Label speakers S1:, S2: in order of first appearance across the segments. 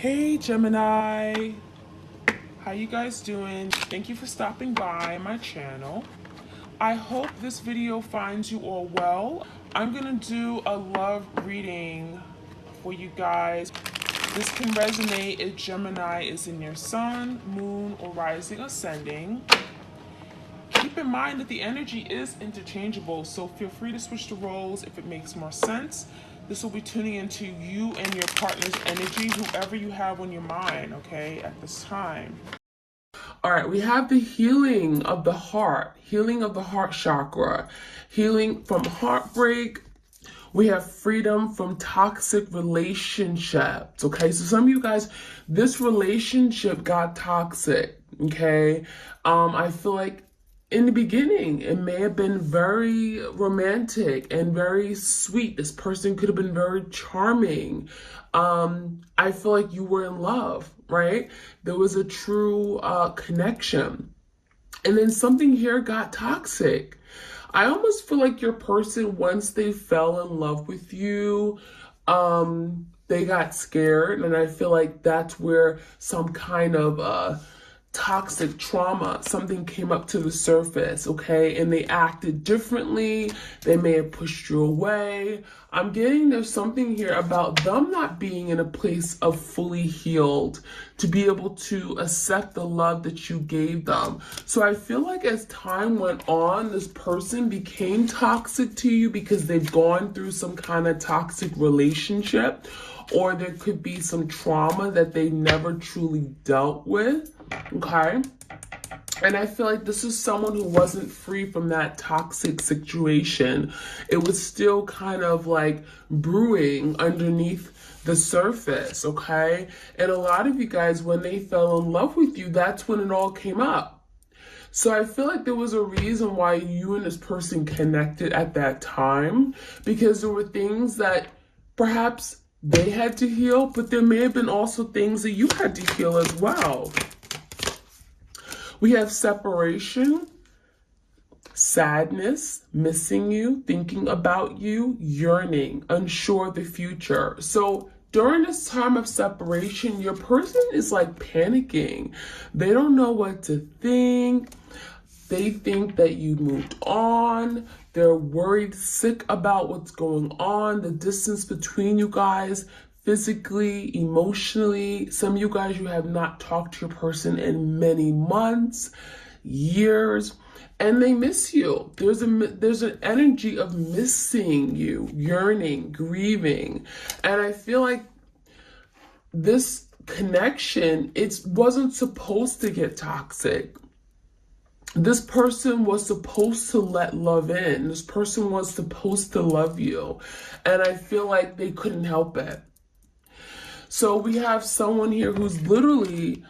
S1: Hey Gemini, how you guys doing? Thank you for stopping by my channel. I hope this video finds you all well. I'm gonna do a love reading for you guys. This can resonate if Gemini is in your sun, moon, or rising ascending. Keep in mind that the energy is interchangeable, so feel free to switch the roles if it makes more sense. This will be tuning into you and your partner's energy, whoever you have on your mind, okay, at this time. All right, we have the healing of the heart chakra, healing from heartbreak. We have freedom from toxic relationships, okay? So some of you guys, this relationship got toxic, okay? I feel like in the beginning, it may have been very romantic and very sweet. This person could have been very charming. I feel like you were in love, right? There was a true connection. And then something here got toxic. I almost feel like your person, once they fell in love with you, they got scared. And I feel like that's where some kind of toxic trauma, something came up to the surface, okay? And they acted differently. They may have pushed you away. I'm getting there's something here about them not being in a place of fully healed to be able to accept the love that you gave them. So I feel like as time went on, this person became toxic to you because they've gone through some kind of toxic relationship, or there could be some trauma that they never truly dealt with. Okay. And I feel like this is someone who wasn't free from that toxic situation. It was still kind of like brewing underneath the surface. Okay. And a lot of you guys, when they fell in love with you, that's when it all came up. So I feel like there was a reason why you and this person connected at that time, because there were things that perhaps they had to heal, but there may have been also things that you had to heal as well. We have separation, sadness, missing you, thinking about you, yearning, unsure of the future. So during this time of separation, your person is like panicking. They don't know what to think. They think that you moved on. They're worried, sick about what's going on, the distance between you guys. Physically, emotionally, some of you guys, you have not talked to your person in many months, years, and they miss you. There's an energy of missing you, yearning, grieving. And I feel like this connection, it wasn't supposed to get toxic. This person was supposed to let love in. This person was supposed to love you. And I feel like they couldn't help it. So we have someone here who's literally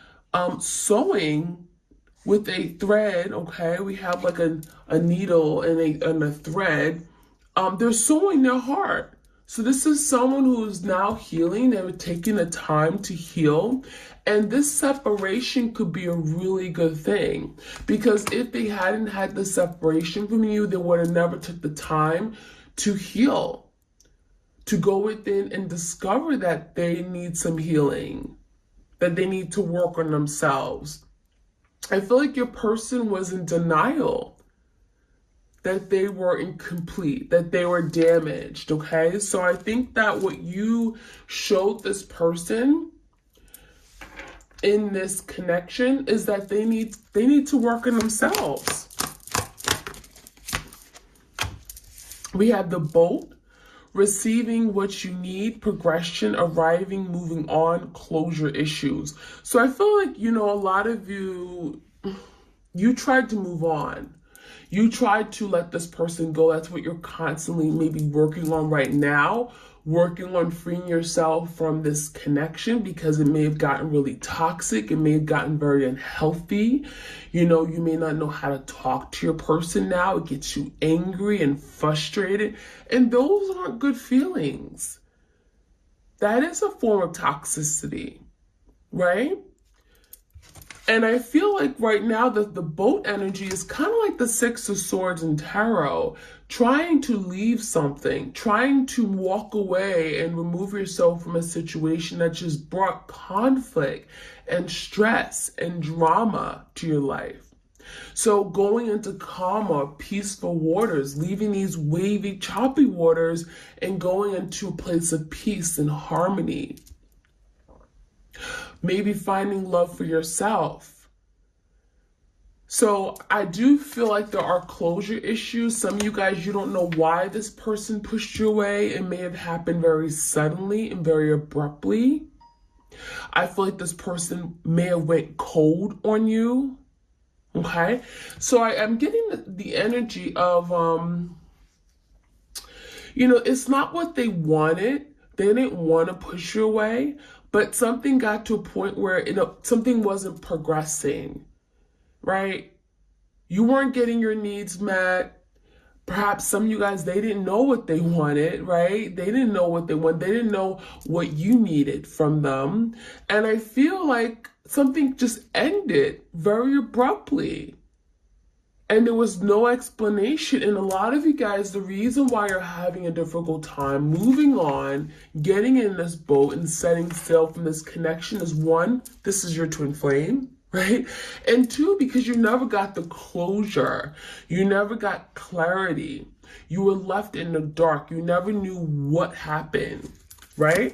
S1: sewing with a thread, okay? We have like a needle and a thread. They're sewing their heart. So this is someone who is now healing. They were taking the time to heal. And this separation could be a really good thing, because if they hadn't had the separation from you, they would have never took the time to heal, to go within and discover that they need some healing, that they need to work on themselves. I feel like your person was in denial that they were incomplete, that they were damaged, okay? So I think that what you showed this person in this connection is that they need to work on themselves. We have the boat, receiving what you need, progression, arriving, moving on, closure issues. So I feel like, a lot of you tried to move on. You tried to let this person go. That's what you're constantly maybe working on right now, working on freeing yourself from this connection, because it may have gotten really toxic. It may have gotten very unhealthy. You may not know how to talk to your person now. It gets you angry and frustrated. And those aren't good feelings. That is a form of toxicity, right? And I feel like right now that the boat energy is kind of like the Six of Swords in tarot, trying to leave something, trying to walk away and remove yourself from a situation that just brought conflict and stress and drama to your life. So going into calmer, peaceful waters, leaving these wavy, choppy waters and going into a place of peace and harmony. Maybe finding love for yourself. So I do feel like there are closure issues. Some of you guys, you don't know why this person pushed you away. It may have happened very suddenly and very abruptly. I feel like this person may have went cold on you. Okay, so I'm getting the energy of, it's not what they wanted. They didn't want to push you away, but something got to a point where, something wasn't progressing, right? You weren't getting your needs met. Perhaps some of you guys, they didn't know what they wanted, right? They didn't know what they wanted. They didn't know what you needed from them. And I feel like something just ended very abruptly. And there was no explanation. And a lot of you guys, the reason why you're having a difficult time moving on, getting in this boat and setting sail from this connection is, one, this is your twin flame, right? And two, because you never got the closure. You never got clarity. You were left in the dark. You never knew what happened, right?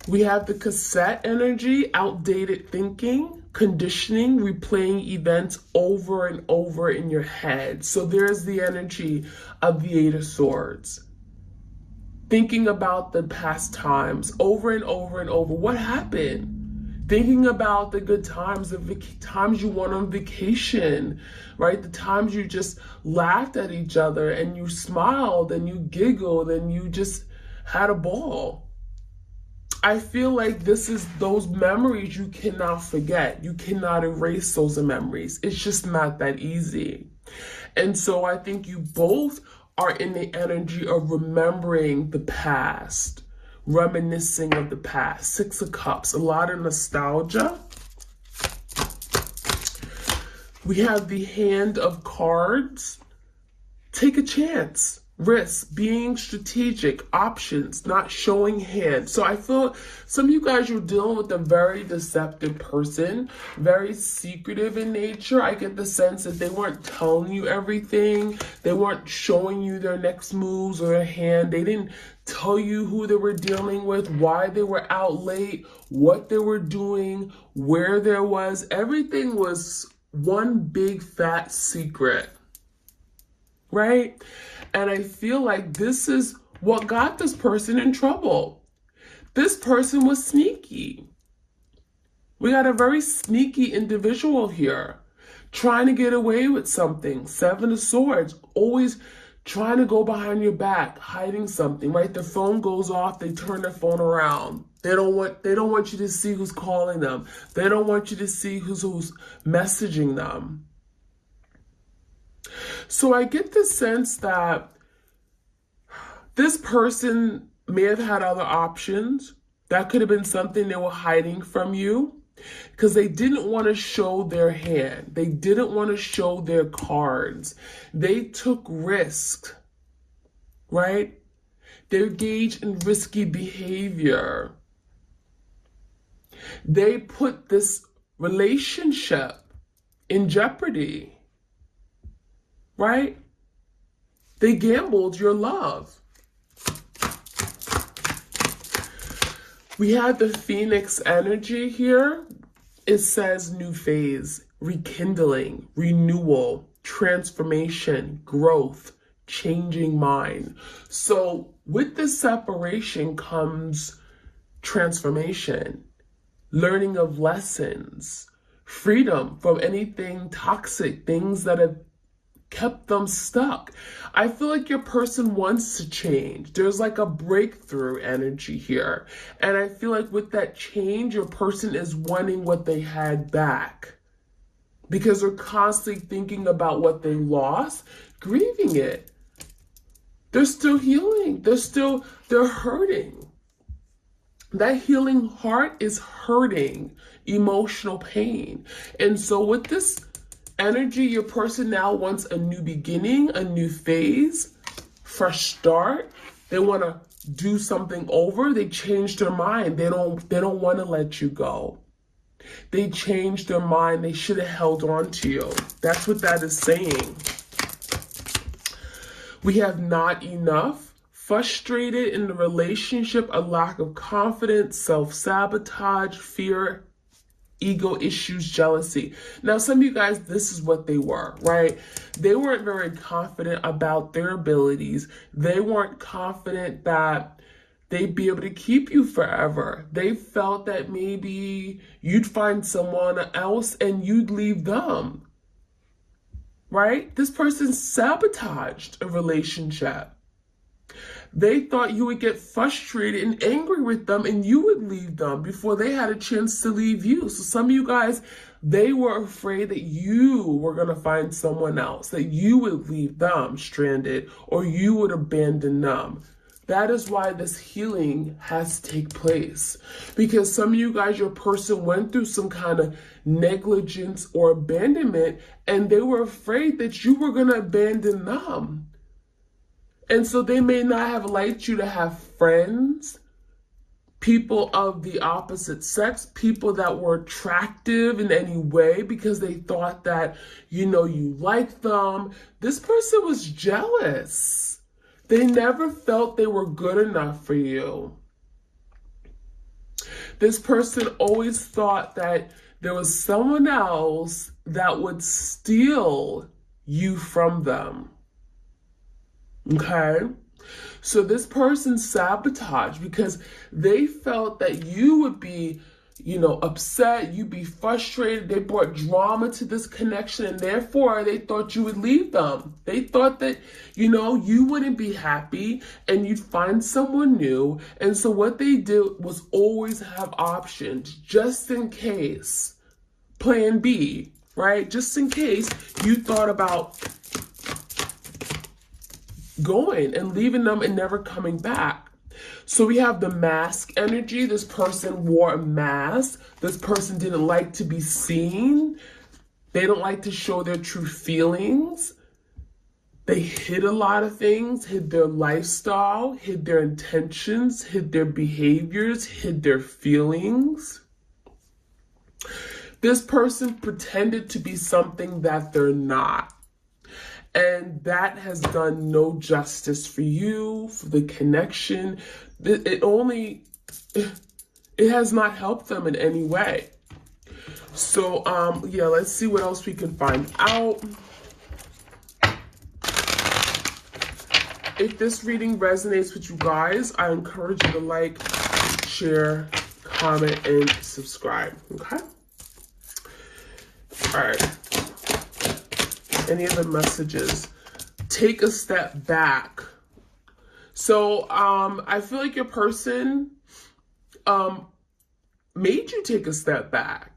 S1: We have the cassette energy, outdated thinking, conditioning, replaying events over and over in your head. So there's the energy of the Eight of Swords. Thinking about the past times over and over and over. What happened? Thinking about the good times, the times you went on vacation, right? The times you just laughed at each other and you smiled and you giggled and you just had a ball. I feel like this is those memories you cannot forget. You cannot erase those memories. It's just not that easy. And so I think you both are in the energy of remembering the past, reminiscing of the past. Six of Cups, a lot of nostalgia. We have the Hand of Cards. Take a chance. Risk, being strategic, options, not showing hands. So I feel some of you guys, you're dealing with a very deceptive person, very secretive in nature. I get the sense that they weren't telling you everything. They weren't showing you their next moves or their hand. They didn't tell you who they were dealing with, why they were out late, what they were doing, where there was. Everything was one big fat secret, right? And I feel like this is what got this person in trouble. This person was sneaky. We got a very sneaky individual here, trying to get away with something. Seven of Swords, always trying to go behind your back, hiding something, right? The phone goes off, they turn their phone around. They don't want you to see who's calling them. They don't want you to see who's messaging them. So I get the sense that this person may have had other options. That could have been something they were hiding from you because they didn't want to show their hand. They didn't want to show their cards. They took risks, right? They engaged in risky behavior. They put this relationship in jeopardy. Right? They gambled your love. We had the Phoenix energy here. It says new phase, rekindling, renewal, transformation, growth, changing mind. So with this separation comes transformation, learning of lessons, freedom from anything toxic, things that have kept them stuck. I feel like your person wants to change. There's like a breakthrough energy here. And I feel like with that change, your person is wanting what they had back because they're constantly thinking about what they lost, grieving it. They're still healing. They're hurting. That healing heart is hurting, emotional pain. And so with this energy, your person now wants a new beginning, a new phase, fresh start. They want to do something over. They change their mind. They don't want to let you go. They changed their mind. They should have held on to you. That's what that is saying. We have not enough, frustrated in the relationship, a lack of confidence, self-sabotage, fear, ego issues, jealousy. Now, some of you guys, this is what they were, right? They weren't very confident about their abilities. They weren't confident that they'd be able to keep you forever. They felt that maybe you'd find someone else and you'd leave them, right? This person sabotaged a relationship. They thought you would get frustrated and angry with them and you would leave them before they had a chance to leave you. So some of you guys, they were afraid that you were going to find someone else, that you would leave them stranded or you would abandon them. That is why this healing has to take place. Because some of you guys, your person went through some kind of negligence or abandonment, and they were afraid that you were going to abandon them. And so they may not have liked you to have friends, people of the opposite sex, people that were attractive in any way because they thought that, you liked them. This person was jealous. They never felt they were good enough for you. This person always thought that there was someone else that would steal you from them. Okay? So this person sabotaged because they felt that you would be, upset, you'd be frustrated. They brought drama to this connection, and therefore they thought you would leave them. They thought that, you wouldn't be happy and you'd find someone new. And so what they did was always have options just in case. Plan B, right? Just in case you thought about going and leaving them and never coming back. So we have the mask energy. This person wore a mask. This person didn't like to be seen. They don't like to show their true feelings. They hid a lot of things, hid their lifestyle, hid their intentions, hid their behaviors, hid their feelings. This person pretended to be something that they're not. And that has done no justice for you, for the connection. It has not helped them in any way. So, let's see what else we can find out. If this reading resonates with you guys, I encourage you to like, share, comment, and subscribe, okay? All right. Any other messages? Take a step back. So I feel like your person made you take a step back.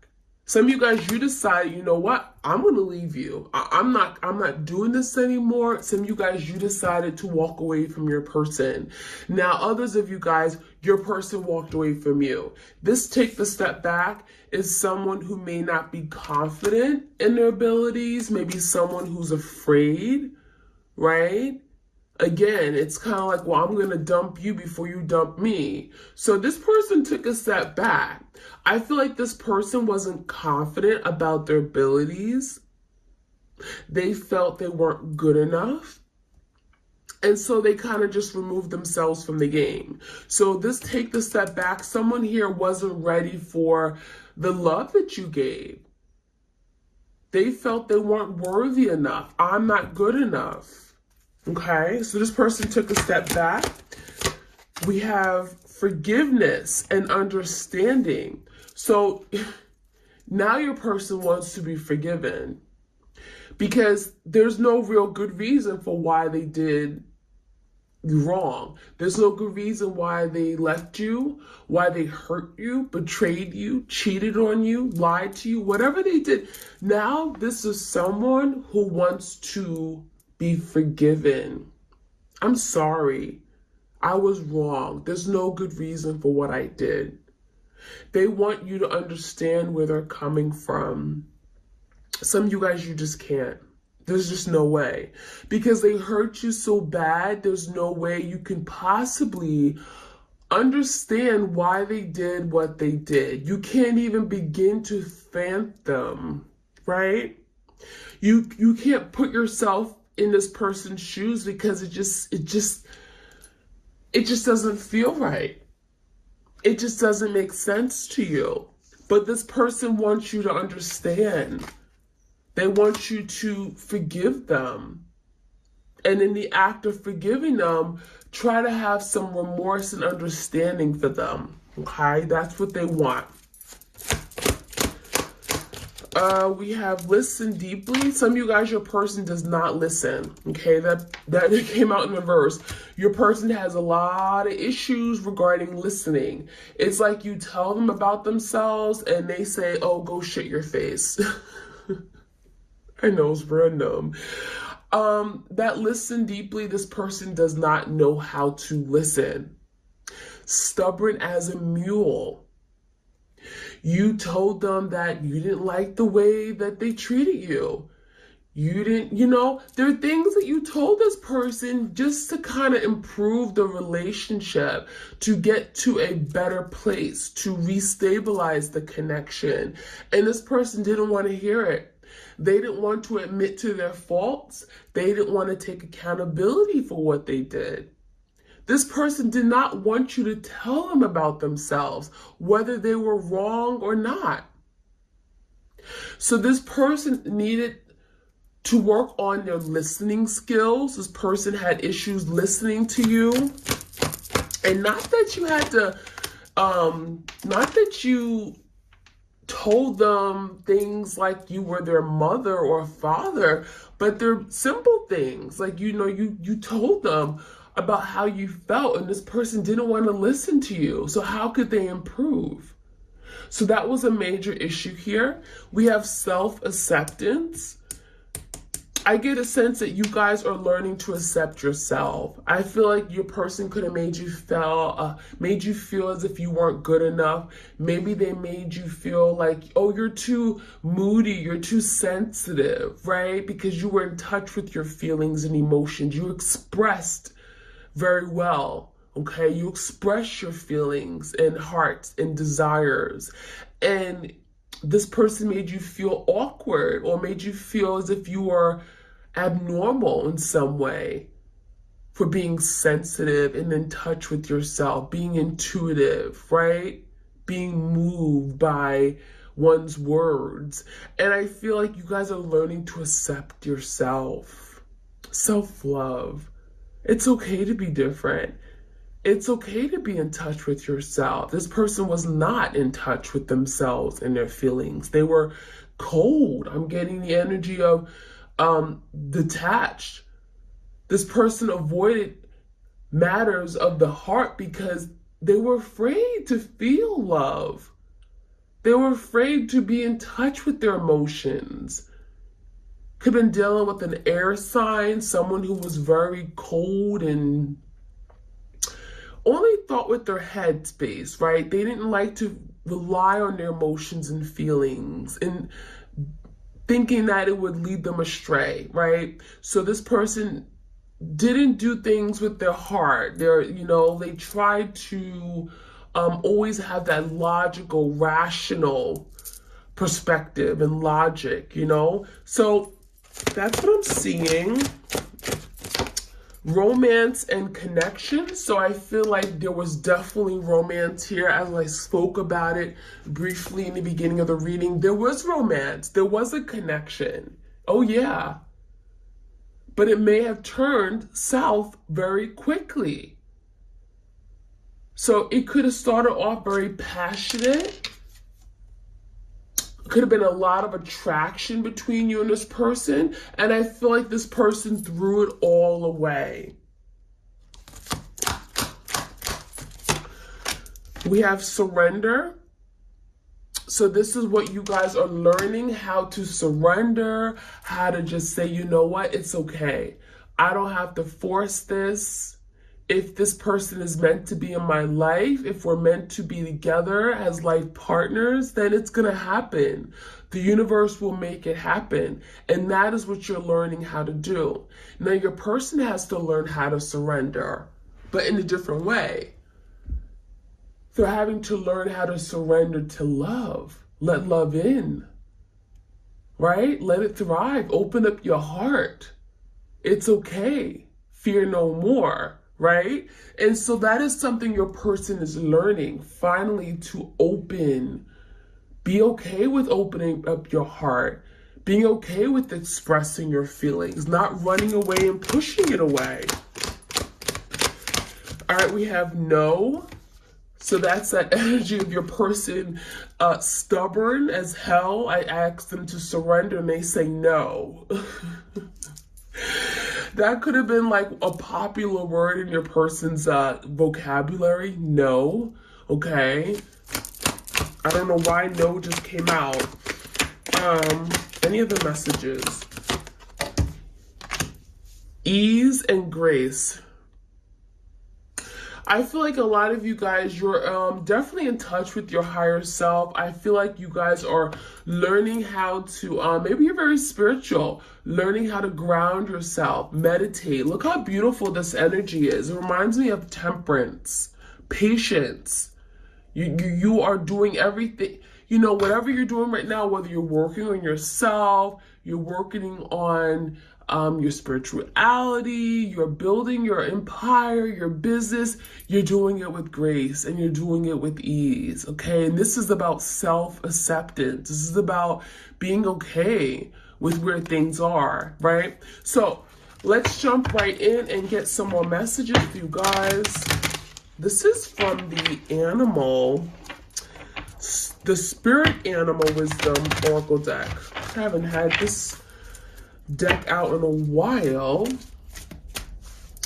S1: Some of you guys, you decide, you know what? I'm going to leave you. I'm not doing this anymore. Some of you guys, you decided to walk away from your person. Now, others of you guys, your person walked away from you. This take the step back is someone who may not be confident in their abilities, maybe someone who's afraid, right? Again, it's kind of like, well, I'm going to dump you before you dump me. So this person took a step back. I feel like this person wasn't confident about their abilities. They felt they weren't good enough. And so they kind of just removed themselves from the game. So this take the step back, someone here wasn't ready for the love that you gave. They felt they weren't worthy enough. I'm not good enough. Okay, so this person took a step back. We have forgiveness and understanding. So now your person wants to be forgiven because there's no real good reason for why they did wrong. There's no good reason why they left you, why they hurt you, betrayed you, cheated on you, lied to you, whatever they did. Now this is someone who wants to be forgiven. I'm sorry. I was wrong. There's no good reason for what I did. They want you to understand where they're coming from. Some of you guys, you just can't. There's just no way. Because they hurt you so bad, there's no way you can possibly understand why they did what they did. You can't even begin to fathom, right? You can't put yourself in this person's shoes because it just doesn't feel right. It just doesn't make sense to you. But this person wants you to understand. They want you to forgive them. And in the act of forgiving them, try to have some remorse and understanding for them. Okay? That's what they want. We have listen deeply. Some of you guys, your person does not listen. Okay, that came out in reverse. Your person has a lot of issues regarding listening. It's like you tell them about themselves and they say, oh, go shit your face. I know it's random. That listen deeply, this person does not know how to listen. Stubborn as a mule. You told them that you didn't like the way that they treated you. You didn't, there are things that you told this person just to kind of improve the relationship, to get to a better place, to restabilize the connection. And this person didn't want to hear it. They didn't want to admit to their faults. They didn't want to take accountability for what they did. This person did not want you to tell them about themselves, whether they were wrong or not. So this person needed to work on their listening skills. This person had issues listening to you. And not that you had to, not that you told them things like you were their mother or father, but they're simple things. Like, you told them about how you felt, and this person didn't want to listen to you. So how could they improve? So that was a major issue here. We have self-acceptance. I get a sense that you guys are learning to accept yourself. I feel like your person could have made you feel as if you weren't good enough. Maybe they made you feel like, oh, you're too moody, you're too sensitive, right? Because you were in touch with your feelings and emotions. You expressed very well, okay? You express your feelings and hearts and desires. And this person made you feel awkward or made you feel as if you were abnormal in some way for being sensitive and in touch with yourself, being intuitive, right? Being moved by one's words. And I feel like you guys are learning to accept yourself. Self-love. It's okay to be different. It's okay to be in touch with yourself. This person was not in touch with themselves and their feelings. They were cold. I'm getting the energy of detached. This person avoided matters of the heart because they were afraid to feel love. They were afraid to be in touch with their emotions. Could have been dealing with an air sign, someone who was very cold and only thought with their head space, right? They didn't like to rely on their emotions and feelings and thinking that it would lead them astray, right? So this person didn't do things with their heart. They tried to always have that logical, rational perspective and logic, So that's what I'm seeing. Romance and connection. So I feel like there was definitely romance here, as I spoke about it briefly in the beginning of the reading. There was romance. There was a connection. Oh yeah. But it may have turned south very quickly. So it could have started off very passionate. Could have been a lot of attraction between you and this person. And I feel like this person threw it all away. We have surrender. So this is what you guys are learning, how to surrender, how to just say, you know what, it's okay. I don't have to force this. if this person is meant to be in my life, if we're meant to be together as life partners, then it's going to happen. The universe will make it happen. And that is what you're learning how to do. Now, your person has to learn how to surrender, but in a different way. They're having to learn how to surrender to love. Let love in, right? Let it thrive. Open up your heart. It's okay. Fear no more. Right? And so that is something your person is learning, finally, to open. Be okay with opening up your heart, being okay with expressing your feelings, not running away and pushing it away. All right, we have no. So that's that energy of your person stubborn as hell. I asked them to surrender and they say no. That could have been like a popular word in your person's vocabulary. No. Okay. I don't know why no just came out. Any other messages? Ease and grace. I feel like a lot of you guys, you're definitely in touch with your higher self. I feel like you guys are learning how to, maybe you're very spiritual, learning how to ground yourself, meditate. Look how beautiful this energy is. It reminds me of temperance, patience. You are doing everything, you know, whatever you're doing right now, whether you're working on yourself, you're working on your spirituality, you're building your empire, your business, you're doing it with grace and you're doing it with ease, okay? And this is about self-acceptance. This is about being okay with where things are, right? So let's jump right in and get some more messages for you guys. This is from the animal, the Spirit Animal Wisdom Oracle deck. I haven't had this deck out in a while.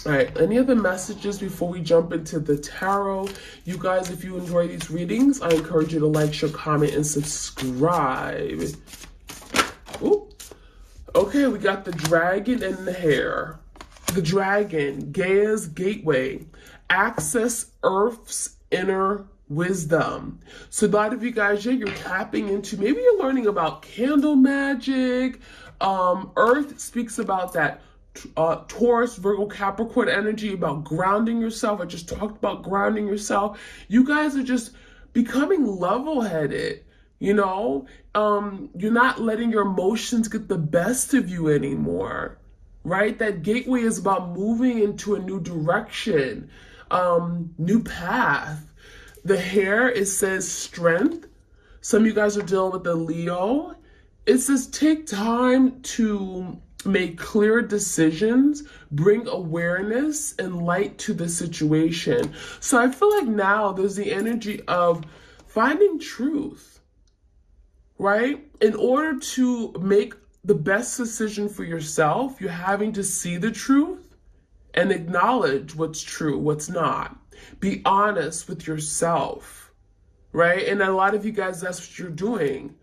S1: All right, any other messages before we jump into the tarot? You guys, if you enjoy these readings, I encourage you to like, share, comment, and subscribe. Ooh. Okay, we got the dragon and the hare. The dragon, Gaia's gateway, access Earth's inner wisdom. So a lot of you guys, yeah, you're tapping into, maybe you're learning about candle magic. Earth speaks about that Taurus, Virgo, Capricorn energy, about grounding yourself. I just talked about grounding yourself. You guys are just becoming level-headed, you know? You're not letting your emotions get the best of you anymore, right? That gateway is about moving into a new direction, new path. The hare, it says strength. Some of you guys are dealing with the Leo. It says take time to make clear decisions, bring awareness and light to the situation. So I feel like now there's the energy of finding truth, right? In order to make the best decision for yourself, you're having to see the truth and acknowledge what's true, what's not. Be honest with yourself, right? And a lot of you guys, that's what you're doing.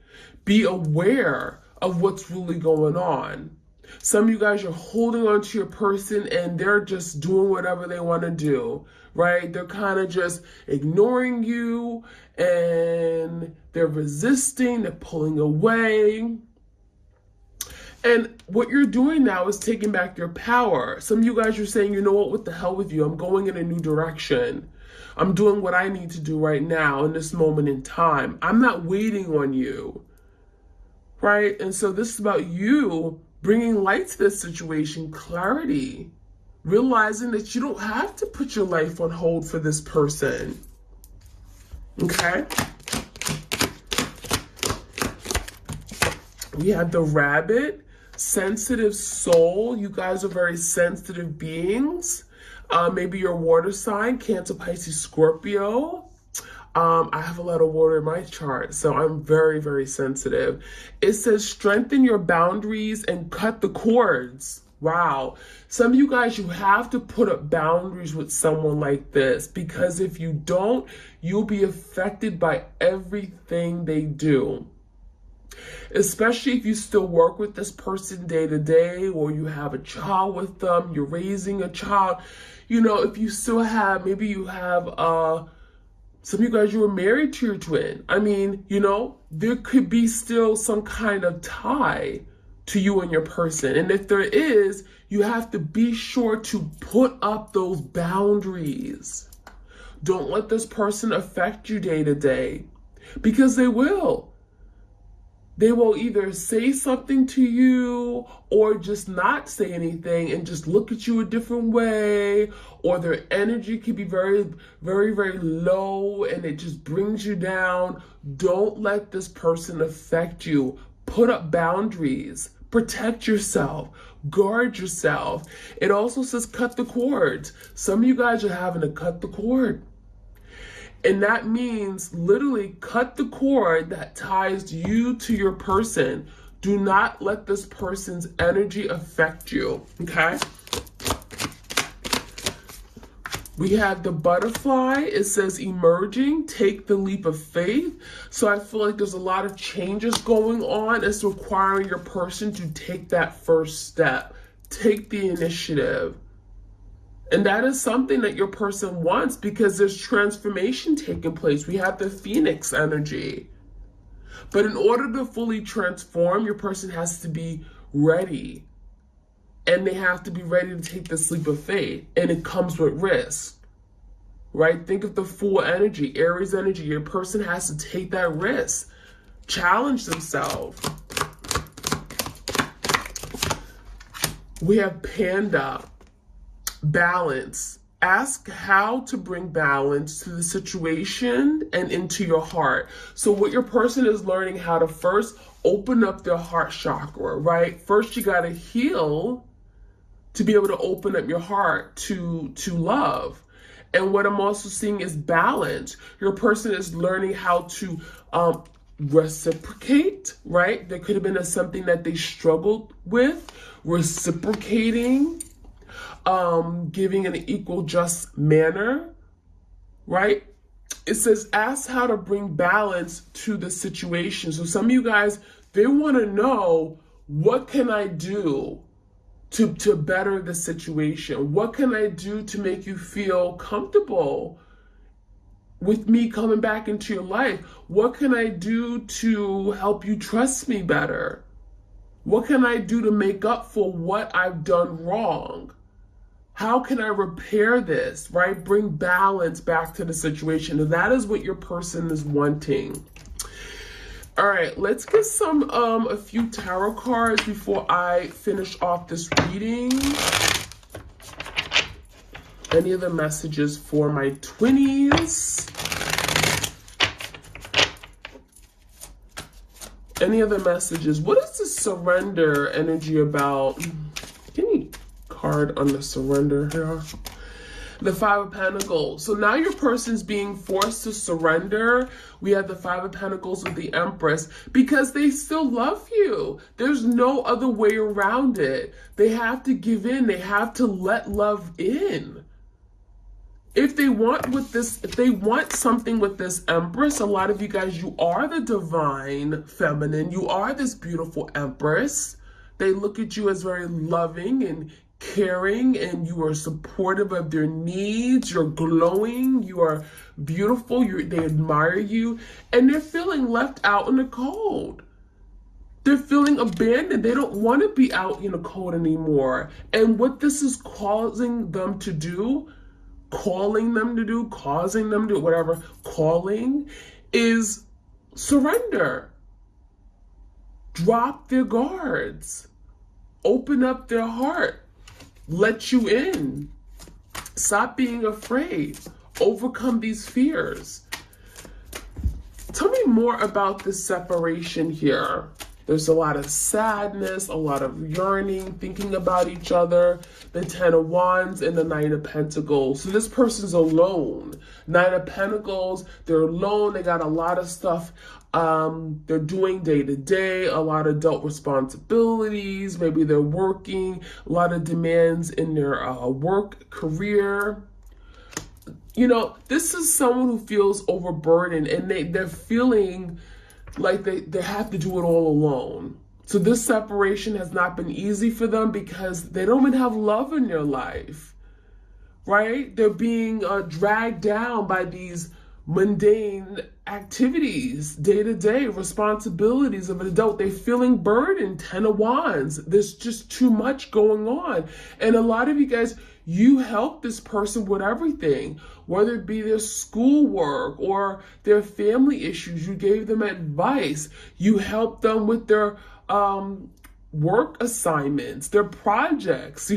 S1: Be aware of what's really going on. Some of you guys are holding on to your person and they're just doing whatever they want to do, right? They're kind of just ignoring you and they're resisting, they're pulling away. And what you're doing now is taking back your power. Some of you guys are saying, you know what the hell with you? I'm going in a new direction. I'm doing what I need to do right now in this moment in time. I'm not waiting on you, right? And so this is about you bringing light to this situation, clarity, realizing that you don't have to put your life on hold for this person, okay? We have the rabbit, sensitive soul. You guys are very sensitive beings. Maybe your water sign, Cancer, Pisces, Scorpio. I have a lot of water in my chart, so I'm very, very sensitive. It says strengthen your boundaries and cut the cords. Wow. Some of you guys, you have to put up boundaries with someone like this, because if you don't, you'll be affected by everything they do. Especially if you still work with this person day to day, or you have a child with them, you're raising a child. you know, if you still have, maybe you have, some of you guys, you were married to your twin. I mean, you know, there could be still some kind of tie to you and your person. And if there is, you have to be sure to put up those boundaries. Don't let this person affect you day to day, because they will. They will either say something to you or just not say anything and just look at you a different way, or their energy can be very, very, very low and it just brings you down. Don't let this person affect you. Put up boundaries. Protect yourself. Guard yourself. It also says cut the cords. Some of you guys are having to cut the cord. And that means literally cut the cord that ties you to your person. Do not let this person's energy affect you, okay? We have the butterfly. It says emerging, take the leap of faith. So I feel like there's a lot of changes going on. It's requiring your person to take that first step. Take the initiative. And that is something that your person wants, because there's transformation taking place. We have the Phoenix energy. But in order to fully transform, your person has to be ready. And they have to be ready to take this leap of faith. And it comes with risk, right? Think of the Fool energy, Aries energy. Your person has to take that risk, challenge themselves. We have Panda. Balance. Ask how to bring balance to the situation and into your heart. So what your person is learning how to first open up their heart chakra, right? First, you got to heal to be able to open up your heart to love. And what I'm also seeing is balance. Your person is learning how to reciprocate, right? There could have been something that they struggled with, reciprocating, giving in an equal, just manner, right? It says, ask how to bring balance to the situation. So some of you guys, they want to know, what can I do to better the situation? What can I do to make you feel comfortable with me coming back into your life? What can I do to help you trust me better? What can I do to make up for what I've done wrong? How can I repair this, right? Bring balance back to the situation. And that is what your person is wanting. All right, let's get a few tarot cards before I finish off this reading. Any other messages for my twinnies? Any other messages? What is the surrender energy about? Any card on the surrender here? The Five of Pentacles. So now your person's being forced to surrender. We have the Five of Pentacles with the Empress, because they still love you. There's no other way around it. They have to give in. They have to let love in. If they want something with this Empress, a lot of you guys, you are the divine feminine. You are this beautiful Empress. They look at you as very loving and caring, and you are supportive of their needs. You're glowing. You are beautiful. They admire you, and they're feeling left out in the cold. They're feeling abandoned. They don't want to be out in the cold anymore. And what this is causing them to do, causing them to do, whatever, calling, is surrender. Drop their guards. Open up their heart. Let you in. Stop being afraid. Overcome these fears. Tell me more about this separation here. There's a lot of sadness, a lot of yearning, thinking about each other. The Ten of Wands and the Nine of Pentacles. So this person's alone. Nine of Pentacles, they're alone. They got a lot of stuff they're doing day to day, a lot of adult responsibilities. Maybe they're working, a lot of demands in their work career. You know, this is someone who feels overburdened, and they're feeling like they have to do it all alone. So this separation has not been easy for them, because they don't even have love in their life. right? They're being dragged down by these mundane activities, day-to-day responsibilities of an adult. They're feeling burdened, 10 of Wands. There's just too much going on. And a lot of you guys, you help this person with everything, whether it be their schoolwork or their family issues. You gave them advice. You help them with their work assignments, their projects,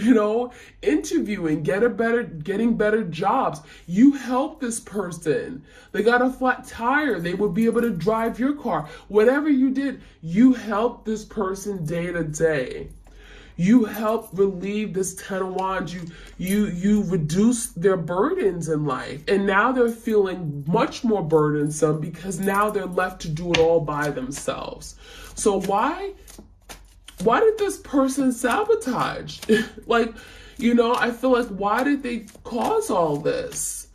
S1: interviewing, getting better jobs. You help this person. They got a flat tire. They would be able to drive your car. Whatever you did, you help this person day to day. You help relieve this 10 of Wands. You reduce their burdens in life. And now they're feeling much more burdensome because now they're left to do it all by themselves. So why did this person sabotage? I feel like, why did they cause all this?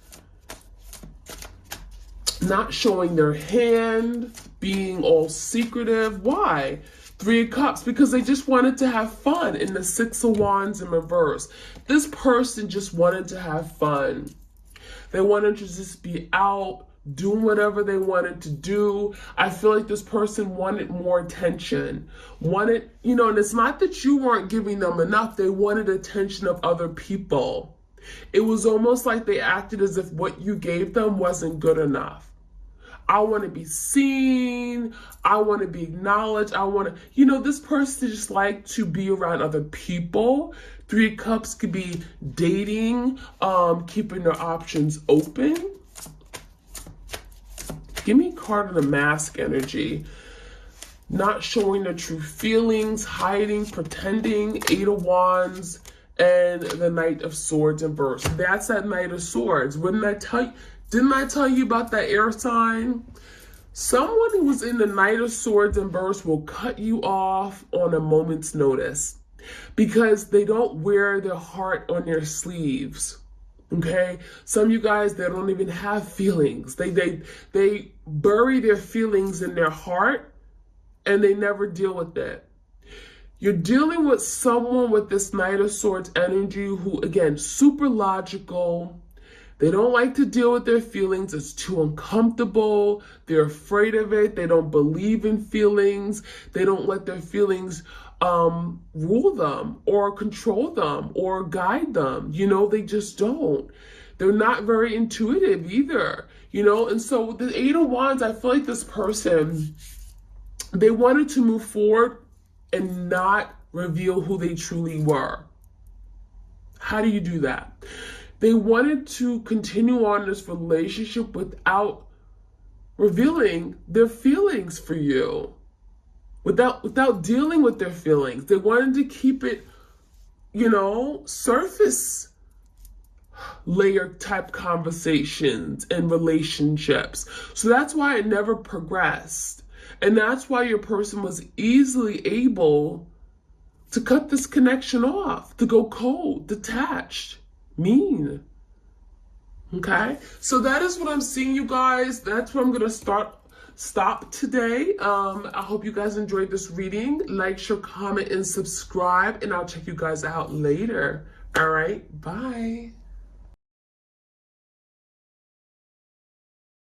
S1: Not showing their hand, being all secretive. Why? 3 of Cups, because they just wanted to have fun in the 6 of Wands in reverse. This person just wanted to have fun. They wanted to just be out, doing whatever they wanted to do. I feel like this person wanted more attention. And it's not that you weren't giving them enough. They wanted attention of other people. It was almost like they acted as if what you gave them wasn't good enough. I want to be seen. I want to be acknowledged. This person just like to be around other people. 3 of Cups could be dating, keeping their options open. Give me a card of the Mask energy. Not showing their true feelings, hiding, pretending. 8 of Wands and the Knight of Swords in reverse. That's that Knight of Swords. Didn't I tell you about that air sign? Someone who was in the Knight of Swords in reverse will cut you off on a moment's notice because they don't wear their heart on their sleeves. Okay, some of you guys, they don't even have feelings. They bury their feelings in their heart and they never deal with it. You're dealing with someone with this Knight of Swords energy who, again, super logical. They don't like to deal with their feelings. It's too uncomfortable. They're afraid of it. They don't believe in feelings. They don't let their feelings rule them or control them or guide them. They just don't. They're not very intuitive either, and so with the 8 of Wands, I feel like this person, they wanted to move forward and not reveal who they truly were. How do you do that? They wanted to continue on this relationship without revealing their feelings for you. Without dealing with their feelings. They wanted to keep it, surface layer type conversations and relationships. So that's why it never progressed. And that's why your person was easily able to cut this connection off, to go cold, detached, mean. Okay? So that is what I'm seeing, you guys. That's where I'm going to stop today. I hope you guys enjoyed this reading. Like, share, comment, and subscribe, and I'll check you guys out later. All right, bye.